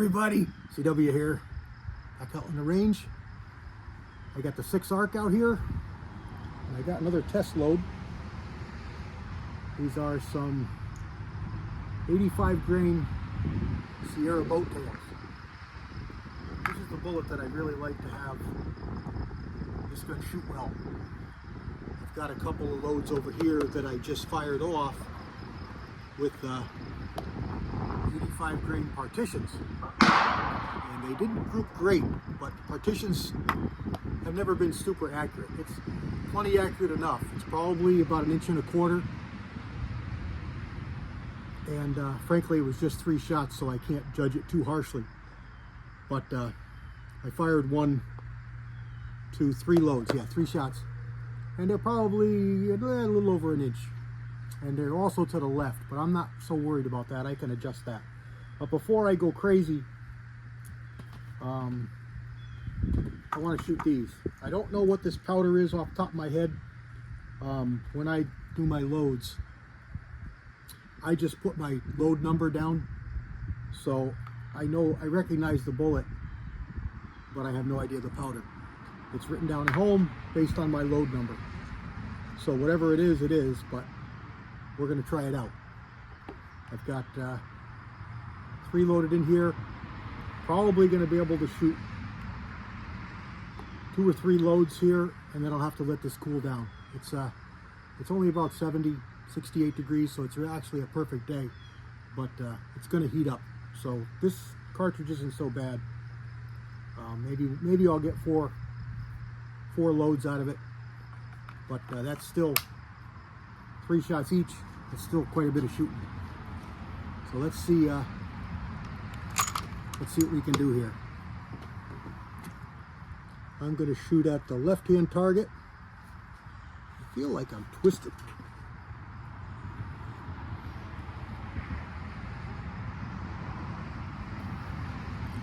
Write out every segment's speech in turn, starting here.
everybody, CW here, back out on the range. I got the 6 arc out here, and I got another test load. These are some 85 grain Sierra boat tails. This is the bullet that I really like to have. This gun shoot well. I've got a couple of loads over here that I just fired off with 85 grain partitions, and they didn't group great, but partitions have never been super accurate. It's plenty accurate enough. It's probably about 1.25 inches, and frankly it was just 3 shots, so I can't judge it too harshly, but I fired 1, 2, 3 loads, 3 shots, and they're probably a little over 1 inch. And they're also to the left, but I'm not so worried about that. I can adjust that. But before I go crazy, I want to shoot these. I don't know what this powder is off the top of my head. When I do my loads, I just put my load number down, so I recognize the bullet, but I have no idea the powder. It's written down at home based on my load number. So whatever it is, but we're going to try it out. I've got 3 loaded in here. Probably going to be able to shoot 2 or 3 loads here, and then I'll have to let this cool down. It's only about 68 degrees, so it's actually a perfect day, but it's going to heat up. So this cartridge isn't so bad. Maybe I'll get 4 loads out of it, but that's still 3 shots each. It's still quite a bit of shooting. So let's see what we can do here. I'm going to shoot at the left-hand target. I feel like I'm twisted.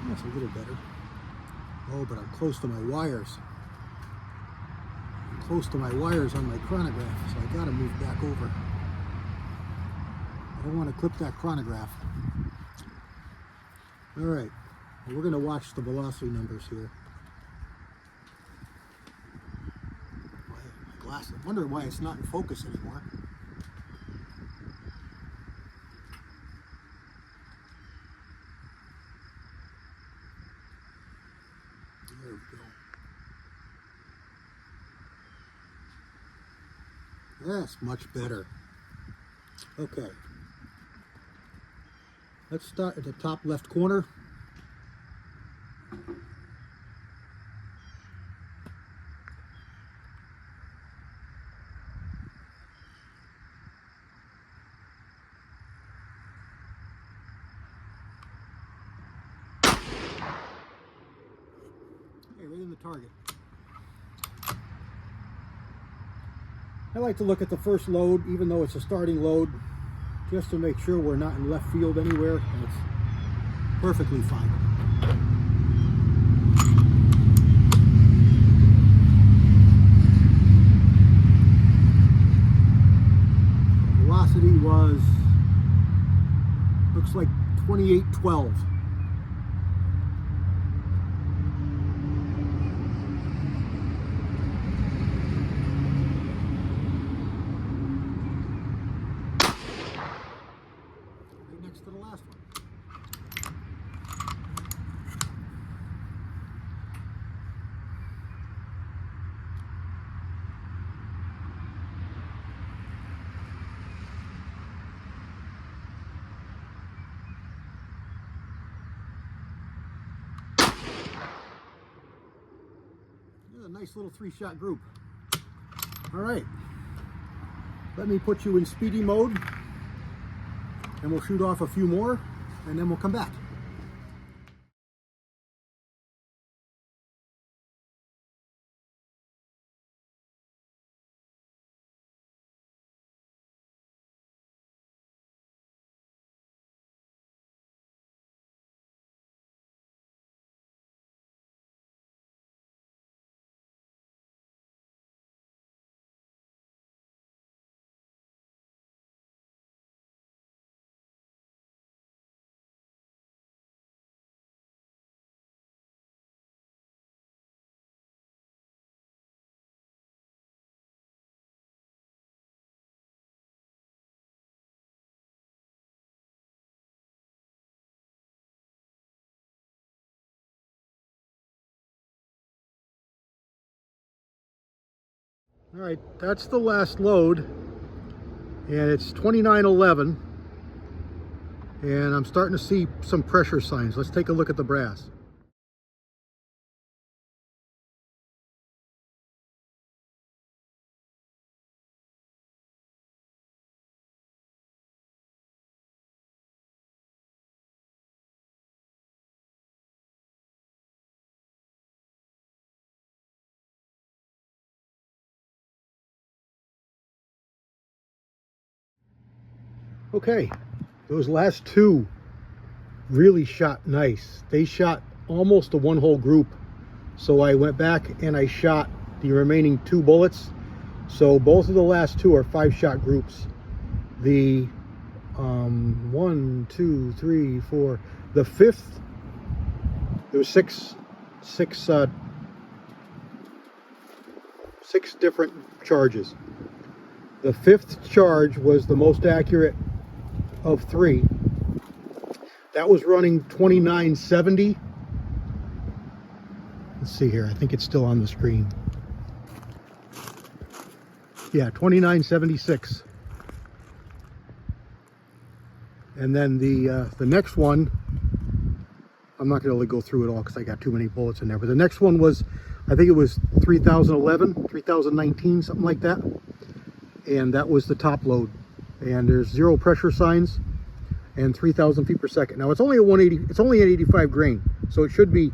That's a little better. Oh, but I'm close to my wires. I'm close to my wires on my chronograph, so I got to move back over. I don't want to clip that chronograph. All right, well, we're going to watch the velocity numbers here. My glass, I'm wondering why it's not in focus anymore. There we go. That's much better. Okay. Let's start at the top left corner. Okay, right in the target. I like to look at the first load, even though it's a starting load, just to make sure we're not in left field anywhere, and it's perfectly fine. The velocity looks like 2812. Next to the last one. There's a nice little 3-shot group. All right, let me put you in speedy mode, and we'll shoot off a few more, and then we'll come back. All right, that's the last load, and it's 29:11, and I'm starting to see some pressure signs. Let's take a look at the brass. Okay, those last two really shot nice. They shot almost a one-hole group. So I went back and I shot the remaining 2 bullets. So both of the last 2 are 5-shot groups. The 1, 2, 3, 4. The 5th, there was six different charges. The 5th charge was the most accurate of 3. That was running 2970. Let's see here. I think it's still on the screen. Yeah, 2976. And then the next one, I'm not going to really go through it all because I got too many bullets in there. But the next one was, I think it was 3011, 3019, something like that. And that was the top load. And there's 0 pressure signs and 3,000 feet per second. Now it's only a 180. It's only an 85 grain, so it should be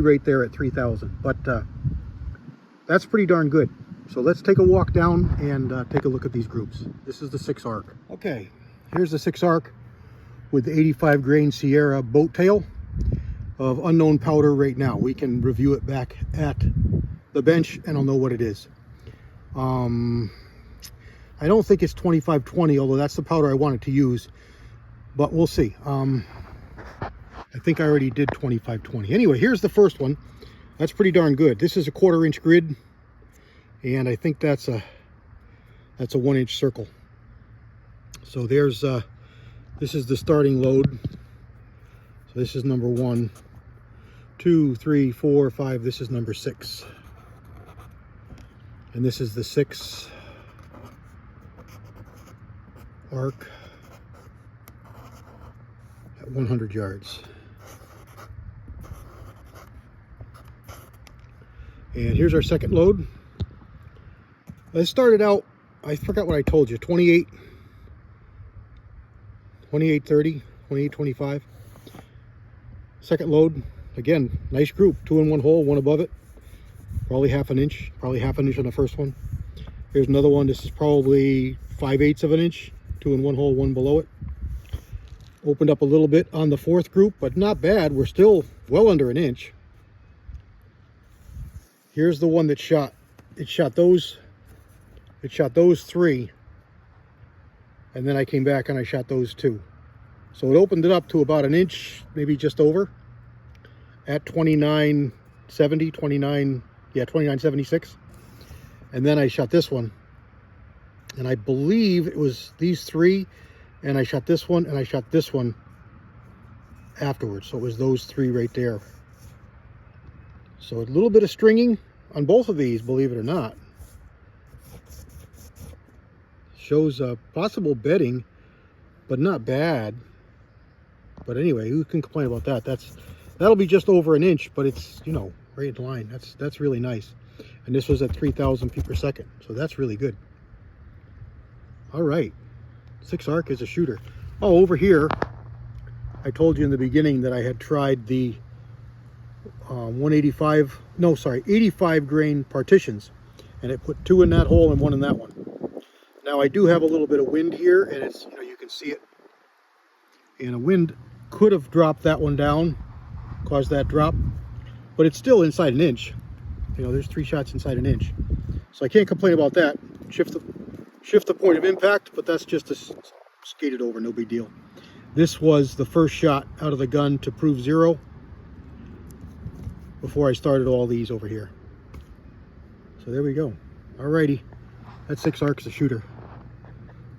right there at 3,000. But that's pretty darn good. So let's take a walk down and take a look at these groups. This is the 6 arc. Okay, here's the 6 arc with the 85 grain Sierra boat tail of unknown powder right now. We can review it back at the bench and I'll know what it is. I don't think it's 2520, although that's the powder I wanted to use, but we'll see. I think I already did 2520. Anyway, here's the first one. That's pretty darn good. This is a 1/4 inch grid, and I think that's a 1 inch circle. So there's this is the starting load. So this is number 1, 2, 3, 4, 5. This is number 6, and this is the 6 arc at 100 yards. And here's our second load. It started out, I forgot what I told you, 28, 2830, 2825. Second load, again, nice group, 2 in 1 hole, 1 above it. Probably half an inch on the first one. Here's another one. This is probably 5/8 of an inch, 2 in 1 hole, 1 below it. Opened up a little bit on the 4th group, but not bad. We're still well under an inch. Here's the one that shot. It shot those 3, and then I came back and I shot those 2. So it opened it up to about an inch, maybe just over, at 2970, 2976. And then I shot this one, and I believe it was these 3, and I shot this one, and I shot this one afterwards. So it was those 3 right there. So a little bit of stringing on both of these, believe it or not. Shows possible bedding, but not bad. But anyway, who can complain about that? That'll be just over an inch, but it's, you know, right in line. That's really nice. And this was at 3,000 feet per second, so that's really good. All right, 6 arc is a shooter. Oh, over here, I told you in the beginning that I had tried the 85 grain partitions, and it put 2 in that hole and 1 in that one. Now I do have a little bit of wind here, and it's, you know, you can see it, and a wind could have dropped that one down, caused that drop, but it's still inside an inch. You know, there's 3 shots inside an inch, so I can't complain about that. Shift the point of impact, but that's just to skate it over, no big deal. This was the first shot out of the gun to prove 0 before I started all these over here. So there we go. Alrighty, that 6 arc's a shooter.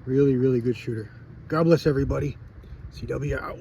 Really, really good shooter. God bless everybody. CW out.